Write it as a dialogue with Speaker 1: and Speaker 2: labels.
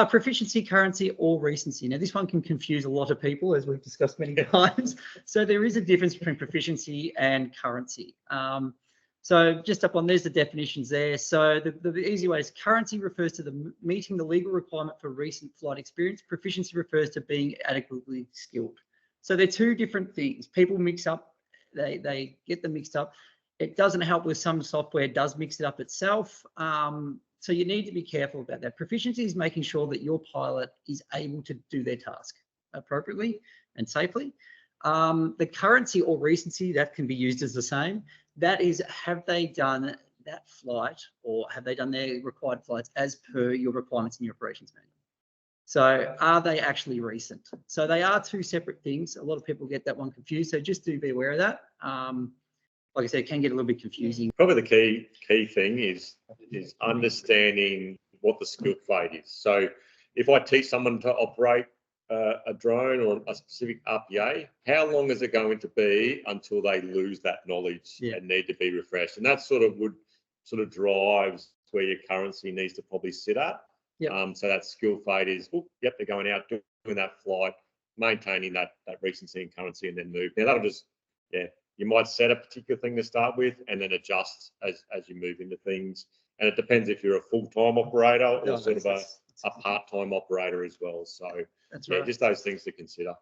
Speaker 1: Proficiency, currency, or recency. Now, this one can confuse a lot of people, as we've discussed many times. So there is a difference between proficiency and currency. So just up on, there's the definitions there. So the easy way is currency refers to meeting the legal requirement for recent flight experience. Proficiency refers to being adequately skilled. So they're two different things. People mix up, they get them mixed up. It doesn't help with some software does mix it up itself. So you need to be careful about that. Proficiency is making sure that your pilot is able to do their task appropriately and safely. The currency or recency, that can be used as the same. That is, have they done that flight or have they done their required flights as per your requirements in your operations manual? So are they actually recent? So they are two separate things. A lot of people get that one confused. So just do be aware of that. Like I said, it can get a little bit confusing.
Speaker 2: Probably the key thing is understanding what the skill fade is. So if I teach someone to operate a drone or a specific RPA, how long is it going to be until they lose that knowledge and need to be refreshed? And that sort of drives where your currency needs to probably sit at. So that skill fade is, they're going out doing that flight, maintaining that recency and currency, and then move. Now that'll just, you might set a particular thing to start with and then adjust as you move into things. And it depends if you're a full-time operator or sort of a part-time operator as well. So,
Speaker 1: that's right.
Speaker 2: Just those things to consider.